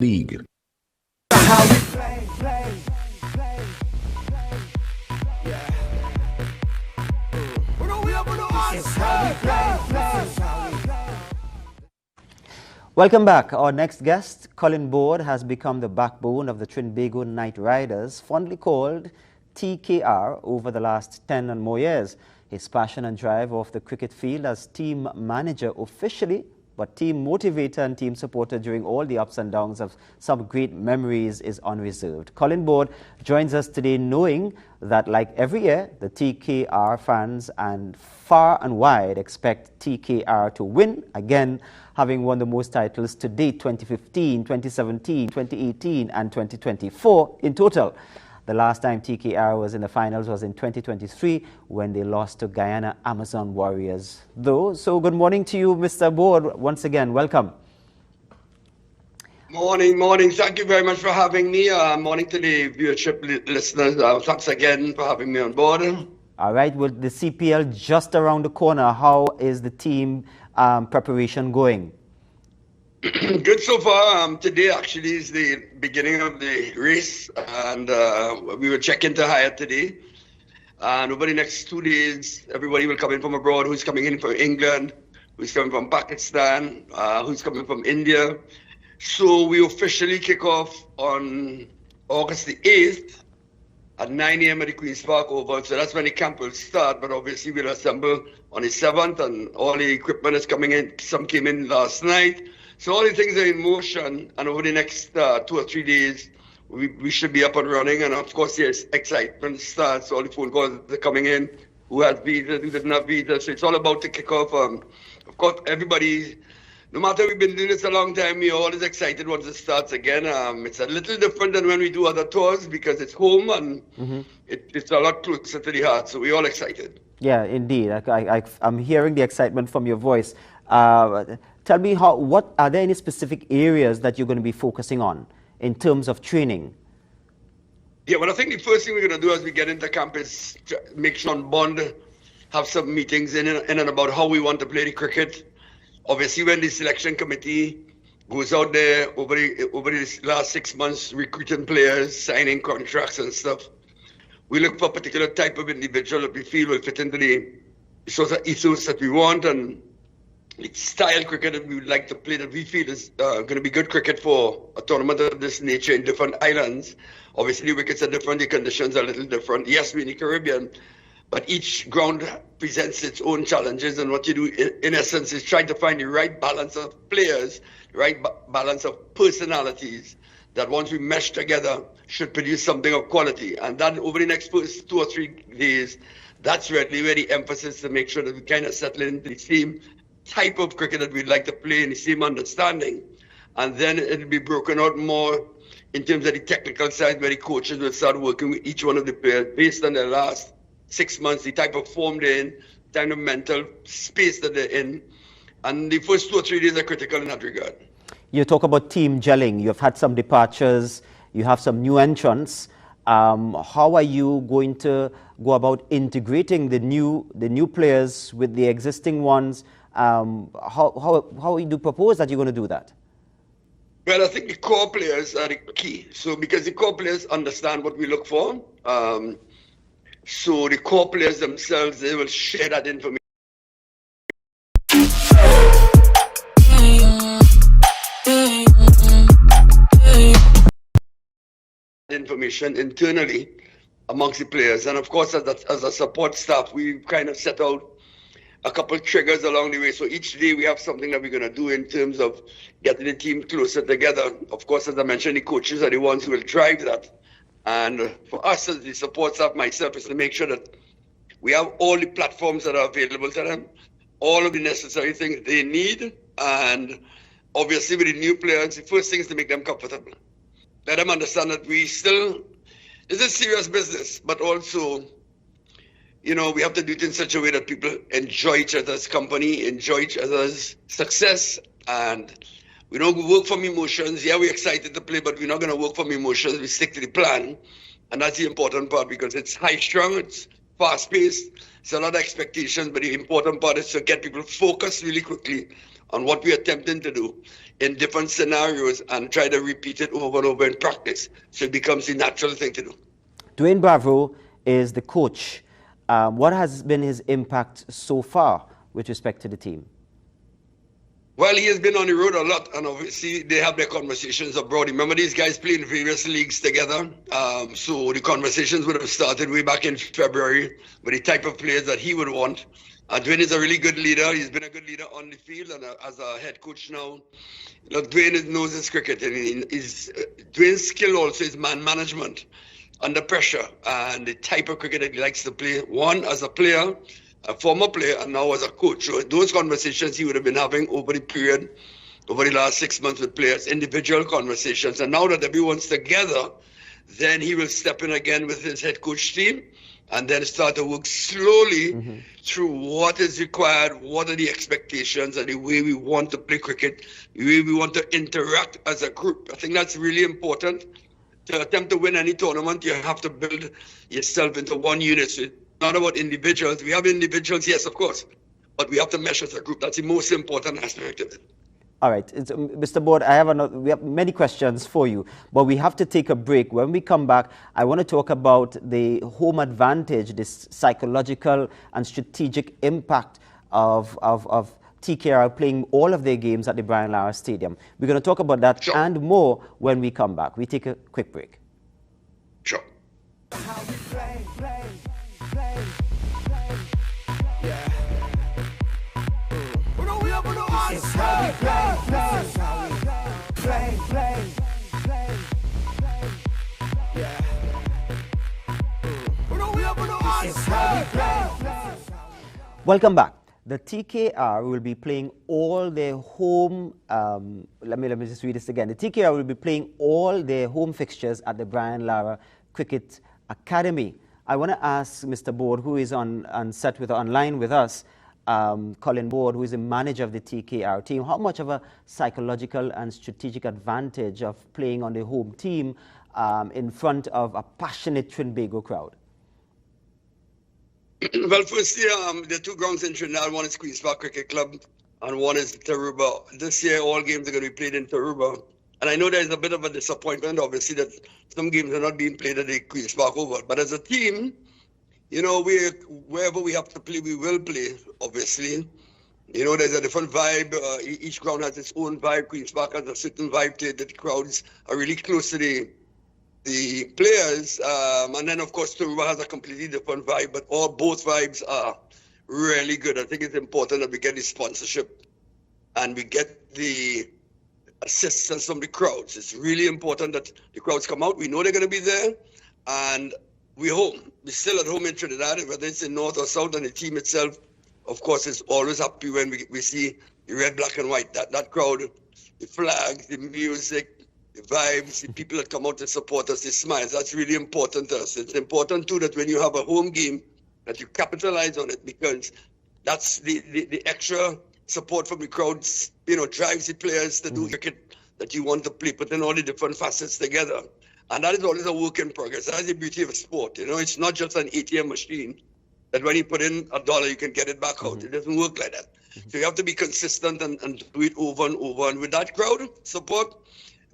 League. Welcome back. Our next guest, Colin Borde, has become the backbone of the Trinbago Knight Riders, fondly called TKR, over the last 10 and more years. His passion and drive off the cricket field as team manager officially, but team motivator and team supporter during all the ups and downs of some great memories is unreserved. Colin Borde joins us today knowing that, like every year, the TKR fans and far and wide expect TKR to win again, having won the most titles to date: 2015, 2017, 2018 and 2024 in total. The last time TKR was in the finals was in 2023 when they lost to Guyana Amazon Warriors. So good morning to you, Mr. Borde. Once again, welcome. Morning. Thank you very much for having me. Morning to the viewership listeners. Thanks again for having me on board. All right, well, the CPL just around the corner. How is the team preparation going? Good so far. Today actually is the beginning of the race, and we will check into Hyatt today. And over the next 2 days, everybody will come in from abroad. Who's coming in from England, who's coming from Pakistan, who's coming from India. So we officially kick off on August the 8th at 9 a.m. at the Queen's Park Oval. So that's when the camp will start. But obviously we'll assemble on the 7th, and all the equipment is coming in. Some came in last night. So all the things are in motion, and over the next 2 or 3 days, we should be up and running. And of course, there's excitement starts. All the phone calls are coming in. Who has visas, who doesn't have visas. So it's all about to kick off. Of course, everybody, no matter we've been doing this a long time, we're always excited once it starts again. It's a little different than when we do other tours because it's home and it's a lot closer to the heart. So we're all excited. Yeah, indeed. I'm hearing the excitement from your voice. Tell me, what are there any specific areas that you're going to be focusing on in terms of training? Yeah, well, I think the first thing we're going to do as we get into camp is make sure on Bond, have some meetings in and about how we want to play the cricket. Obviously, when the selection committee goes out there over the last 6 months, recruiting players, signing contracts and stuff, we look for a particular type of individual that we feel will fit into the sort of ethos that we want and the style cricket that we would like to play that we feel is going to be good cricket for a tournament of this nature in different islands. Obviously, the wickets are different, the conditions are a little different. Yes, we're in the Caribbean, but each ground presents its own challenges, and what you do, in essence, is try to find the right balance of players, the right balance of personalities that once we mesh together should produce something of quality. And that over the next first 2 or 3 days, that's really where the emphasis to make sure that we kind of settle into the same type of cricket that we'd like to play in the same understanding. And then it'll be broken out more in terms of the technical side, where the coaches will start working with each one of the players based on their last 6 months, the type of form they're in, the type of mental space that they're in. And the first 2 or 3 days are critical in that regard. You talk about team gelling. You've had some departures. You have some new entrants. How are you going to go about integrating the new players with the existing ones? How do you propose that you're going to do that? Well, I think the core players are the key. So because the core players understand what we look for. So the core players themselves, they will share that information internally amongst the players. And of course, as a support staff, we kind of set out a couple of triggers along the way. So each day we have something that we're going to do in terms of getting the team closer together. Of course, as I mentioned, the coaches are the ones who will drive that. And for us as the support staff, myself, is to make sure that we have all the platforms that are available to them, all of the necessary things they need. And obviously with the new players, the first thing is to make them comfortable. Let them understand that this is serious business, but also, we have to do it in such a way that people enjoy each other's company, enjoy each other's success, and we don't work from emotions. Yeah, we're excited to play, but we're not going to work from emotions. We stick to the plan, and that's the important part because it's high-strung, it's fast-paced, it's a lot of expectations, but the important part is to get people focused really quickly on what we're attempting to do in different scenarios and try to repeat it over and over in practice. So it becomes the natural thing to do. Dwayne Bravo is the coach. What has been his impact so far with respect to the team? Well, he has been on the road a lot, and obviously they have their conversations abroad. Remember, these guys play in various leagues together, so the conversations would have started way back in February with the type of players that he would want. Dwayne is a really good leader. He's been a good leader on the field and as a head coach now. You know, Dwayne knows his cricket, and Dwayne's skill also is man management under pressure and the type of cricket that he likes to play. One, as a player, a former player, and now as a coach. So those conversations he would have been having over the last 6 months with players, individual conversations. And now that everyone's together, then he will step in again with his head coach team and then start to work slowly through what is required, what are the expectations, and the way we want to play cricket, the way we want to interact as a group. I think that's really important. To attempt to win any tournament, you have to build yourself into one unit. So it's not about individuals. We have individuals, yes, of course, but we have to mesh as a group. That's the most important aspect of it. All right, Mr. Borde, we have many questions for you, but we have to take a break. When we come back, I want to talk about the home advantage, this psychological and strategic impact of TKR playing all of their games at the Brian Lara Stadium. We're going to talk about that and more when we come back. We take a quick break. Sure. Welcome back. The TKR will be playing all their home, let me just read this again. The TKR will be playing all their home fixtures at the Brian Lara Cricket Academy. I want to ask Mr. Borde, who is online with us, Colin Borde, who is the manager of the TKR team, how much of a psychological and strategic advantage of playing on the home team in front of a passionate Trinbago crowd? Well, firstly, there are two grounds in Trinidad. One is Queen's Park Cricket Club and one is Taruba. This year, all games are going to be played in Taruba. And I know there's a bit of a disappointment, obviously, that some games are not being played at the Queen's Park Oval. But as a team, you know, wherever we have to play, we will play, obviously. You know, there's a different vibe. Each ground has its own vibe. Queen's Park has a certain vibe to it, that the crowds are really close to the players. And then, of course, Taruba has a completely different vibe. But both vibes are really good. I think it's important that we get the sponsorship and we get the assistance from the crowds. It's really important that the crowds come out. We know they're going to be there. And we're home. We're still at home in Trinidad, whether it's in North or South, and the team itself, of course, is always happy when we see the red, black, and white. That crowd, the flags, the music, the vibes, the people that come out to support us, the smiles. That's really important to us. It's important, too, that when you have a home game, that you capitalize on it, because that's the extra support from the crowds, you know, drives the players to do cricket that you want to play, putting all the different facets together. And that is always a work in progress. That's the beauty of sport. You know, it's not just an ATM machine that when you put in $1, you can get it back out. It doesn't work like that. So you have to be consistent and do it over and over. And with that crowd support,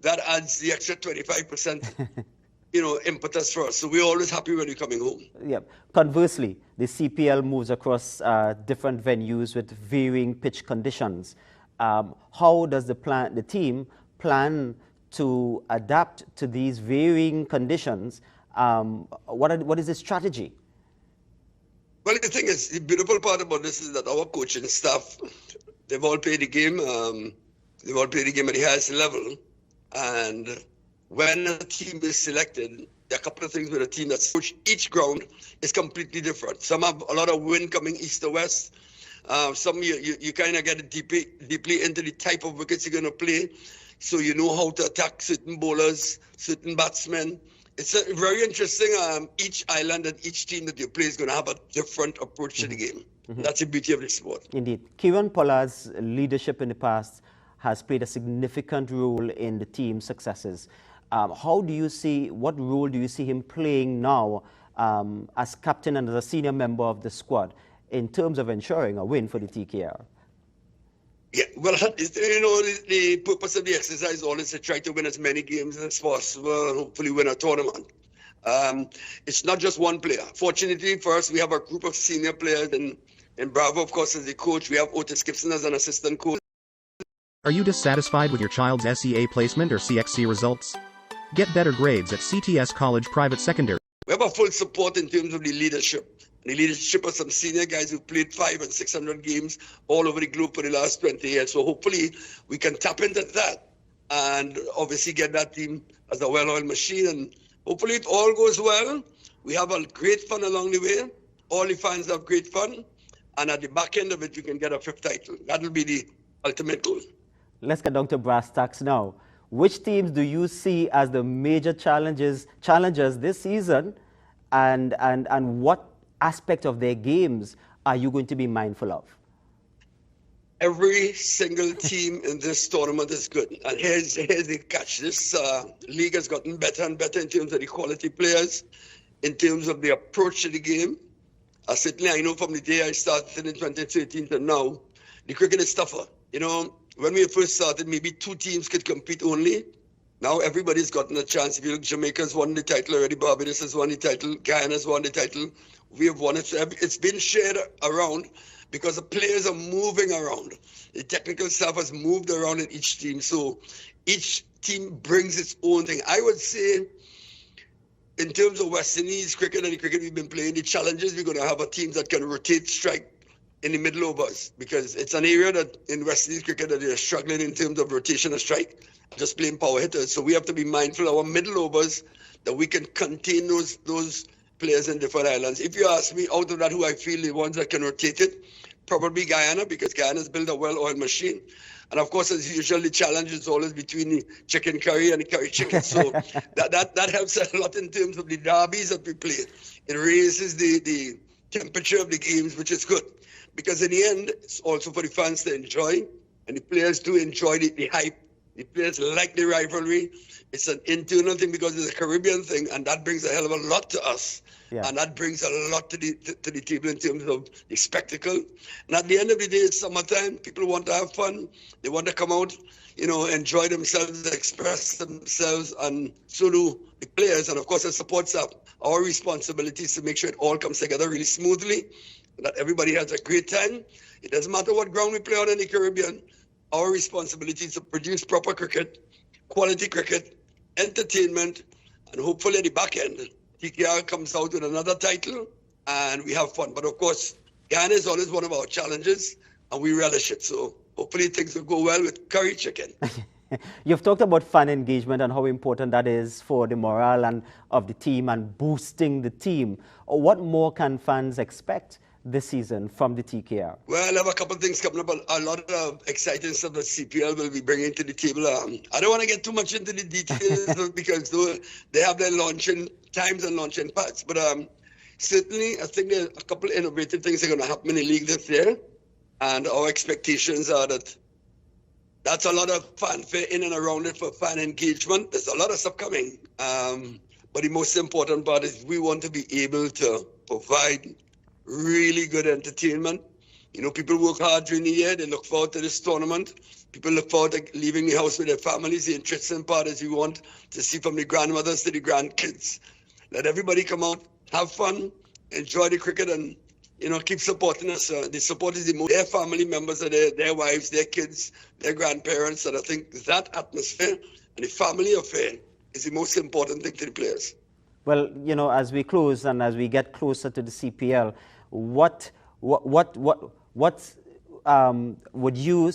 that adds the extra 25%, you know, impetus for us. So we're always happy when you're coming home. Yeah. Conversely, the CPL moves across different venues with varying pitch conditions. How does the team plan to adapt to these varying conditions? What is the strategy? Well, the thing is, the beautiful part about this is that our coaching staff, they've all played the game. They've all played the game at the highest level. And when a team is selected, there are a couple of things with a team that's coached. Each ground is completely different. Some have a lot of wind coming east to west. Some you kind of get deeply into the type of wickets you're going to play. So you know how to attack certain bowlers, certain batsmen. It's very interesting. Each island and each team that you play is going to have a different approach to the game. That's the beauty of the sport. Indeed. Kieran Pollard's leadership in the past has played a significant role in the team's successes. What role do you see him playing now as captain and as a senior member of the squad in terms of ensuring a win for the TKR? Yeah, well, the purpose of the exercise is always to try to win as many games as possible and hopefully win a tournament. It's not just one player. Fortunately for us, we have a group of senior players, and Bravo, of course, as the coach. We have Otis Gibson as an assistant coach. Are you dissatisfied with your child's SEA placement or CXC results? Get better grades at CTS College Private Secondary. We have a full support in terms of the leadership. The leadership of some senior guys who played 500 and 600 games all over the globe for the last 20 years. So hopefully we can tap into that and obviously get that team as a well-oiled machine. And hopefully it all goes well. We have a great fun along the way. All the fans have great fun. And at the back end of it, we can get a 5th title. That will be the ultimate goal. Let's get down to brass tacks now. Which teams do you see as the major challengers this season, and what aspect of their games are you going to be mindful of? Every single team in this tournament is good. And here's the catch. This league has gotten better and better in terms of the quality players, in terms of the approach to the game. Certainly, I know from the day I started in 2013 to now, the cricket is tougher. When we first started, maybe 2 teams could compete only. Now everybody's gotten a chance. If you look, Jamaica's won the title already. Barbados has won the title. Guyana's won the title. We have won it. It's been shared around because the players are moving around. The technical staff has moved around in each team. So each team brings its own thing. I would say, in terms of West Indies cricket and the cricket we've been playing, the challenges, we're going to have a team that can rotate strike in the middle overs, because it's an area that in West Indies cricket that they're struggling in terms of rotation and strike, just playing power hitters. So we have to be mindful of our middle overs, that we can contain those players in different islands. If you ask me, out of that, who I feel the ones that can rotate it, probably Guyana, because Guyana's built a well-oiled machine. And of course, as usual, the challenge is always between the chicken curry and the curry chicken. So that helps a lot in terms of the derbies that we play. It raises the temperature of the games, which is good. Because in the end, it's also for the fans to enjoy, and the players do enjoy the hype. The players like the rivalry. It's an internal thing because it's a Caribbean thing, and that brings a hell of a lot to us. Yeah. And that brings a lot to the table in terms of the spectacle. And at the end of the day, it's summertime. People want to have fun. They want to come out, enjoy themselves, express themselves, and so do the players. And of course, as support staff, our responsibility is to make sure it all comes together really smoothly, that everybody has a great time. It doesn't matter what ground we play on in the Caribbean. Our responsibility is to produce proper cricket, quality cricket, entertainment, and hopefully at the back end, TKR comes out with another title and we have fun. But of course, Guyana is always one of our challenges and we relish it. So hopefully things will go well with curry chicken. You've talked about fan engagement and how important that is for the morale of the team and boosting the team. What more can fans expect this season from the TKR? Well, I have a couple of things coming up. A lot of exciting stuff that CPL will be bringing to the table. I don't want to get too much into the details because they have their launching times and launching pads. But certainly, I think there are a couple of innovative things that are going to happen in the league this year. And our expectations are that that's a lot of fanfare in and around it for fan engagement. There's a lot of stuff coming. But the most important part is we want to be able to provide really good entertainment. People work hard during the year. They look forward to this tournament. People look forward to leaving the house with their families. The interesting part is we want to see from the grandmothers to the grandkids. Let everybody come out, have fun, enjoy the cricket, and keep supporting us. The support is their family members, their wives, their kids, their grandparents. And I think that atmosphere and the family affair is the most important thing to the players. Well, as we close and as we get closer to the CPL, what would you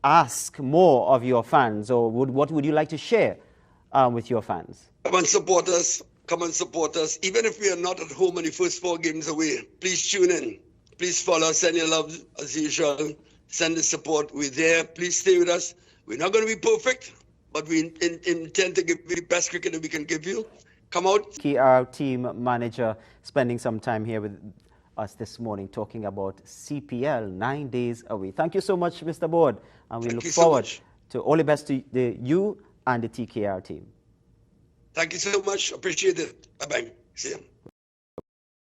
ask more of your fans, or what would you like to share with your fans? Come and support us. Come and support us. Even if we are not at home in the first 4 games away, please tune in. Please follow us. Send your love as usual. Send the support. We're there. Please stay with us. We're not going to be perfect, but we intend to give you the best cricket that we can give you. Come out. TKR team manager spending some time here with us this morning talking about CPL 9 days away. Thank you so much, Mr. Borde, and we look forward to all the best to you and the TKR team. Thank you so much. Appreciate it. Bye-bye. See you.